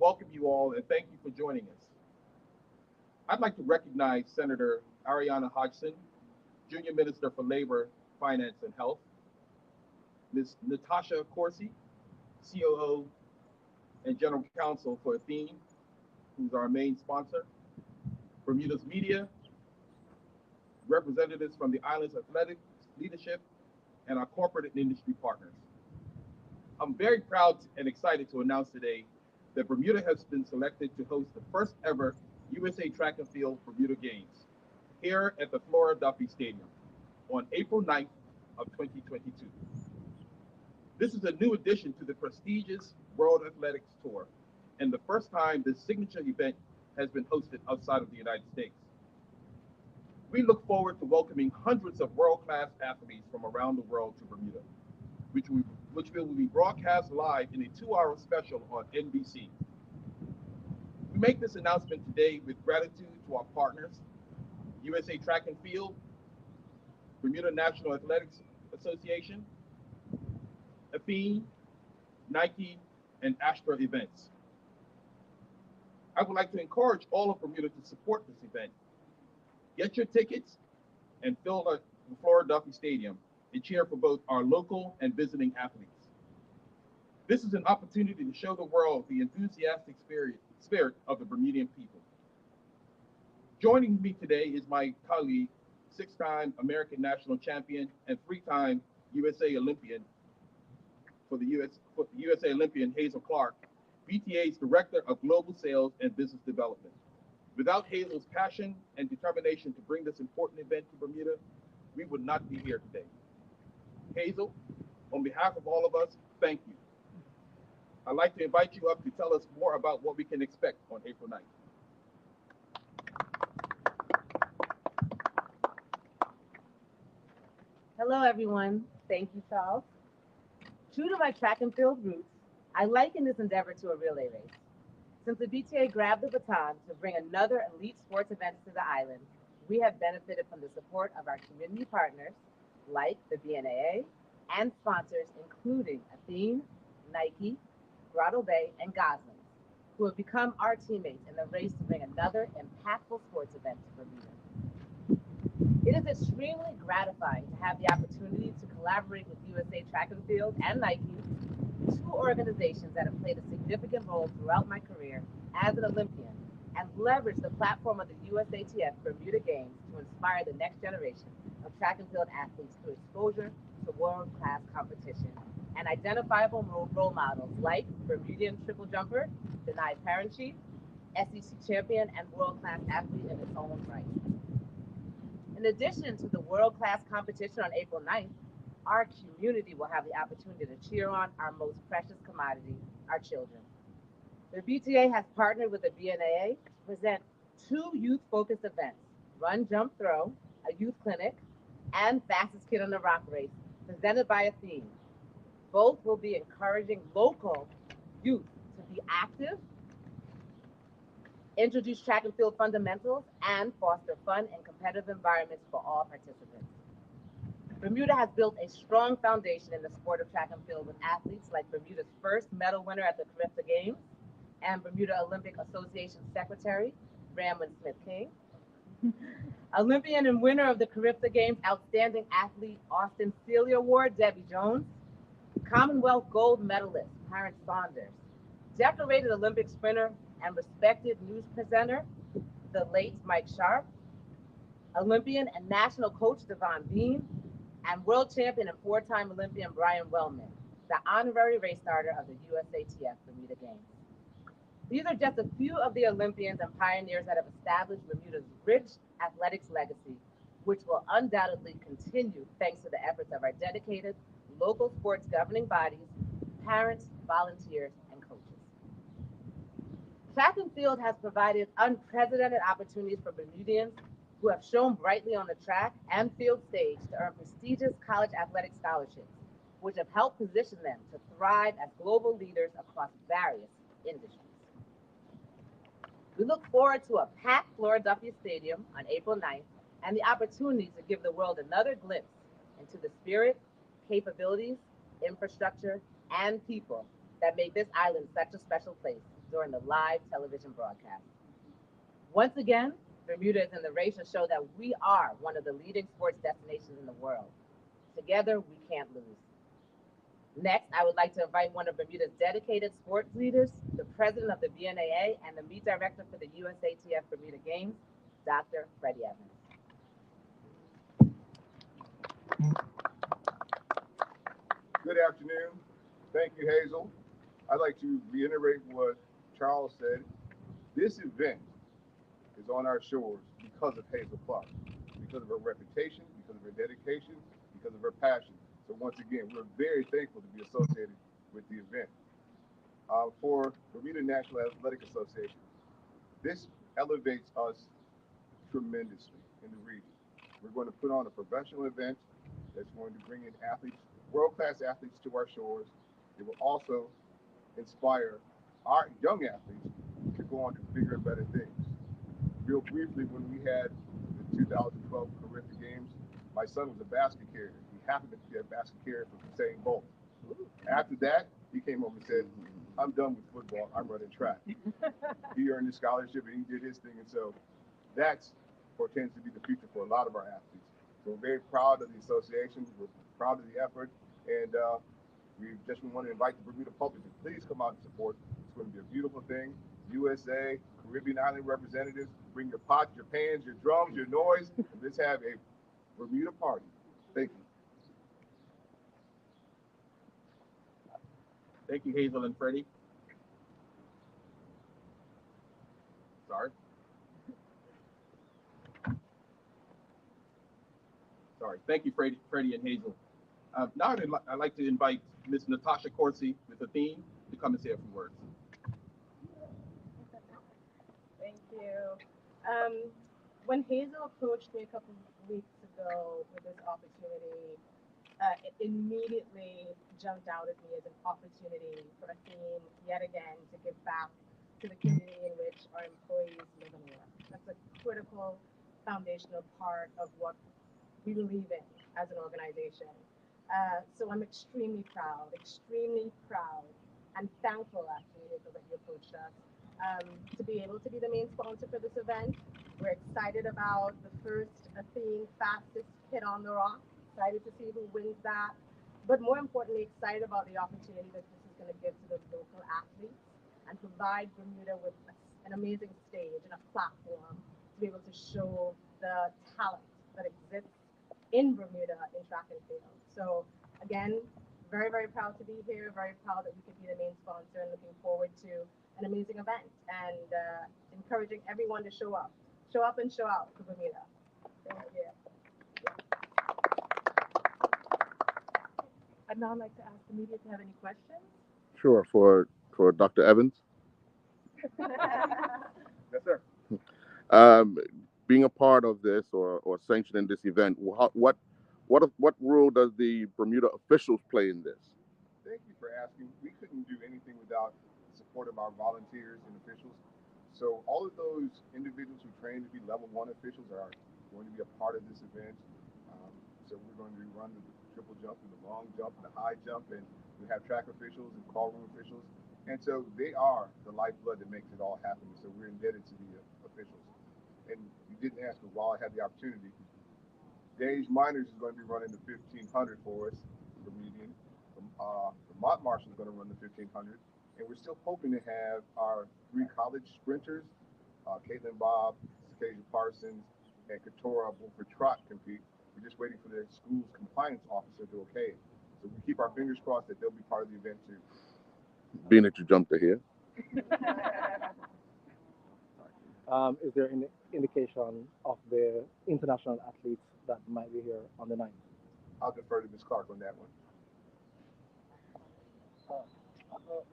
welcome you all and thank you for joining us. I'd like to recognize Senator Ariana Hodgson, Junior Minister for Labor, Finance, and Health, Ms. Natasha Corsi, COO and General Counsel for Athene, who's our main sponsor, Bermuda's Media, representatives from the island's athletics leadership, and our corporate and industry partners. I'm very proud and excited to announce today that Bermuda has been selected to host the first ever USA Track and Field Bermuda Games here at the Flora Duffy Stadium on April 9th of 2022. This is a new addition to the prestigious World Athletics Tour and the first time this signature event has been hosted outside of the United States. We look forward to welcoming hundreds of world-class athletes from around the world to Bermuda, which will be broadcast live in a 2-hour special on NBC. We make this announcement today with gratitude to our partners, USA Track and Field, Bermuda National Athletics Association, Athene, Nike, and Astra Events. I would like to encourage all of Bermuda to support this event. Get your tickets and fill the Flora Duffy Stadium and cheer for both our local and visiting athletes. This is an opportunity to show the world the enthusiastic spirit of the Bermudian people. Joining me today is my colleague, 6-time American national champion and 3-time USA Olympian for the USA Olympian Hazel Clark, BTA's Director of Global Sales and Business Development. Without Hazel's passion and determination to bring this important event to Bermuda, we would not be here today. Hazel, on behalf of all of us, thank you. I'd like to invite you up to tell us more about what we can expect on April 9th. Hello, everyone. Thank you, Charles. True to my track and field roots, I liken this endeavor to a relay race. Since the BTA grabbed the baton to bring another elite sports event to the island, we have benefited from the support of our community partners, like the BNAA, and sponsors including Athene, Nike, Grotto Bay, and Goslings, who have become our teammates in the race to bring another impactful sports event to Bermuda. It is extremely gratifying to have the opportunity to collaborate with USA Track and Field and Nike, two organizations that have played a significant role throughout my career as an Olympian, and leverage the platform of the USATF Bermuda Games to inspire the next generation of track and field athletes through exposure to world-class competition and identifiable role models like Bermudian triple jumper, Denai Parenchief, SEC champion, and world-class athlete in its own right. In addition to the world-class competition on April 9th, our community will have the opportunity to cheer on our most precious commodity, our children. The BTA has partnered with the BNAA to present 2 youth-focused events, Run, Jump, Throw, a youth clinic, and Fastest Kid on the Rock race, presented by Athene. Both will be encouraging local youth to be active, introduce track and field fundamentals, and foster fun and competitive environments for all participants. Bermuda has built a strong foundation in the sport of track and field with athletes like Bermuda's first medal winner at the Caribbean Games and Bermuda Olympic Association Secretary, Ramlin Smith King, Olympian and winner of the Caribbean Games Outstanding Athlete Austin Celia Award, Debbie Jones, Commonwealth gold medalist, Clarence Saunders, decorated Olympic sprinter and respected news presenter, the late Mike Sharp, Olympian and national coach Devon Bean, and world champion and 4-time Olympian Brian Wellman, the honorary race starter of the USATF Bermuda Games. These are just a few of the Olympians and pioneers that have established Bermuda's rich athletics legacy, which will undoubtedly continue thanks to the efforts of our dedicated local sports governing bodies, parents, volunteers, and coaches. Track and field has provided unprecedented opportunities for Bermudians who have shown brightly on the track and field stage to earn prestigious college athletic scholarships, which have helped position them to thrive as global leaders across various industries. We look forward to a packed Flora Duffy Stadium on April 9th and the opportunity to give the world another glimpse into the spirit, capabilities, infrastructure, and people that make this island such a special place during the live television broadcast. Once again, Bermuda is in the race to show that we are one of the leading sports destinations in the world. Together, we can't lose. Next, I would like to invite one of Bermuda's dedicated sports leaders, the president of the BNAA and the meet director for the USATF Bermuda Games, Dr. Freddie Evans. Good afternoon. Thank you, Hazel. I'd like to reiterate what Charles said. This event is on our shores because of Hazel Clark, because of her reputation, because of her dedication, because of her passion. So once again, we're very thankful to be associated with the event. For Bermuda National Athletic Association, this elevates us tremendously in the region. We're going to put on a professional event that's going to bring in athletes, world-class athletes to our shores. It will also inspire our young athletes to go on to bigger and better things. Real briefly, when we had the 2012 Caribbean Games, my son was a basket carrier. He happened to be a basket carrier for Usain Bolt. After that, he came home and said, I'm done with football. I'm running track. He earned his scholarship and he did his thing. And so that's portends to be the future for a lot of our athletes. So we're very proud of the association. We're proud of the effort. And we just want to invite the Bermuda public to please come out and support. It's going to be a beautiful thing. USA, Caribbean Island representatives, bring your pots, your pans, your drums, your noise. Let's have a Bermuda party. Thank you. Thank you, Hazel and Freddie. Sorry. Sorry. Thank you, Freddie and Hazel. Now I'd like to invite Ms. Natasha Corsi with the theme to come and say a few words. Thank you. When Hazel approached me a couple of weeks ago with this opportunity, it immediately jumped out at me as an opportunity for a theme yet again to give back to the community in which our employees live and work. That's a critical foundational part of what we believe in as an organization. So I'm extremely proud and thankful actually that you approached us to be able to be the main sponsor for this event. We're excited about the first theme, fastest kid on the rock. Excited to see who wins that. But more importantly, excited about the opportunity that this is going to give to the local athletes and provide Bermuda with an amazing stage and a platform to be able to show the talent that exists in Bermuda in track and field. So again, very, very proud to be here, very proud that we could be the main sponsor and looking forward to an amazing event and encouraging everyone to show up. Show up and show out for Bermuda. Thank you. I'd now like to ask the media if you have any questions. Sure, for Dr. Evans. Yes, sir. Um, Being a part of this or sanctioning this event, what role does the Bermuda officials play in this? Thank you for asking. We couldn't do anything without the support of our volunteers and officials. So all of those individuals who train to be level one officials are going to be a part of this event. So we're going to be running the triple jump and the long jump and the high jump, and we have track officials and call room officials. And so they are the lifeblood that makes it all happen. So we're indebted to the officials. And you didn't ask, but while I had the opportunity, Dave Miners is going to be running the 1500 for us, the median. Vermont Marshall is going to run the 1500. And we're still hoping to have our three college sprinters, Caitlin Bobb, Sakasia Parsons, and Katora for trot compete. We're just waiting for their school's compliance officer to okay it. So we keep our fingers crossed that they'll be part of the event too. Being that you jumped ahead. Is there any indication of the international athletes that might be here on the 9th? I'll defer to Ms. Clark on that one.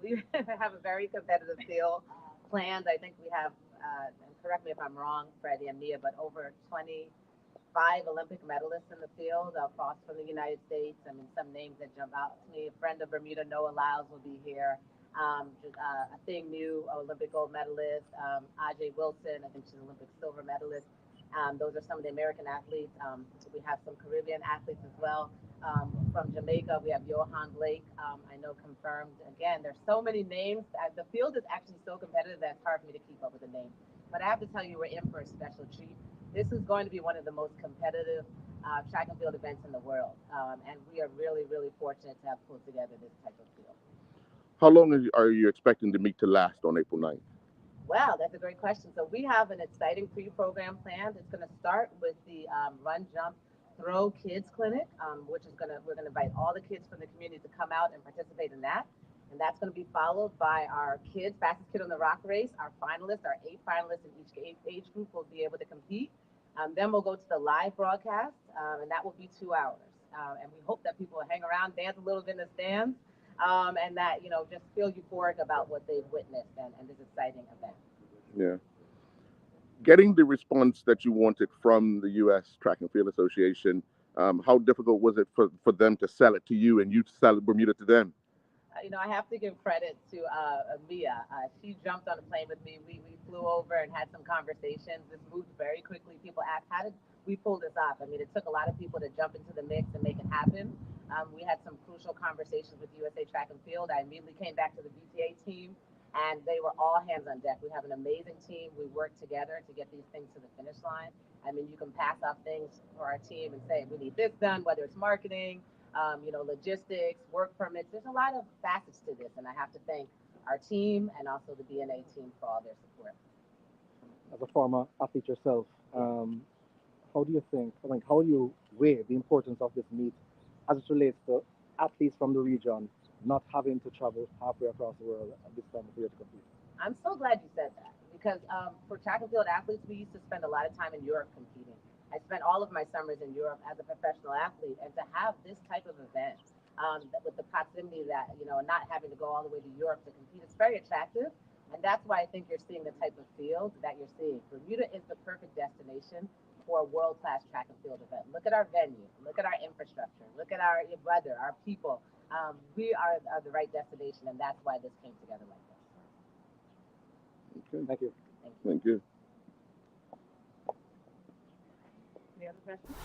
We have a very competitive field planned. I think we have, and correct me if I'm wrong, Freddie and Mia, but over 25 Olympic medalists in the field across from the United States. I mean, some names that jump out to me. A friend of Bermuda, Noah Lyles, will be here. A thing new Olympic gold medalist, Ajay Wilson, I think she's an Olympic silver medalist. Those are some of the American athletes. We have some Caribbean athletes as well. From Jamaica, we have Johan Blake. I know confirmed. Again, there's so many names. The field is actually so competitive that it's hard for me to keep up with the names. But I have to tell you, we're in for a special treat. This is going to be one of the most competitive track and field events in the world. And we are really, really fortunate to have pulled together this type of field. How long are you expecting the meet to last on April 9th? Wow, that's a great question. So we have an exciting pre-program planned. It's going to start with the Run, Jump, Throw Kids Clinic, which is we're going to invite all the kids from the community to come out and participate in that. And that's going to be followed by our kids, fastest kid on the rock race. Our finalists, our 8 finalists in each age group will be able to compete. Then we'll go to the live broadcast, and that will be 2 hours. And we hope that people will hang around, dance a little bit in the stands, and that, just feel euphoric about what they've witnessed and this exciting event. Yeah. Getting the response that you wanted from the U.S. Track and Field Association, how difficult was it for them to sell it to you and you to sell Bermuda to them? I have to give credit to Mia. She jumped on a plane with me. We flew over and had some conversations. This moved very quickly. People asked, how did we pull this off? I mean, it took a lot of people to jump into the mix and make it happen. We had some crucial conversations with USA Track and Field. I immediately came back to the BTA team, and they were all hands on deck. We have an amazing team. We work together to get these things to the finish line. I mean, you can pass off things for our team and say, we need this done, whether it's marketing, logistics, work permits. There's a lot of facets to this, and I have to thank our team and also the BNA team for all their support. As a former athlete yourself, how do you think, how do you weigh the importance of this meet as it relates to athletes from the region not having to travel halfway across the world at this time of year to compete? I'm so glad you said that, because for track and field athletes, we used to spend a lot of time in Europe competing. I spent all of my summers in Europe as a professional athlete, and to have this type of event with the proximity that, not having to go all the way to Europe to compete, it's very attractive. And that's why I think you're seeing the type of field that you're seeing. Bermuda is the perfect destination for a world-class track and field event. Look at our venue, look at our infrastructure, look at our weather, our people. We are the right destination, and that's why this came together like this. Okay. Thank you. Thank you. Any other questions?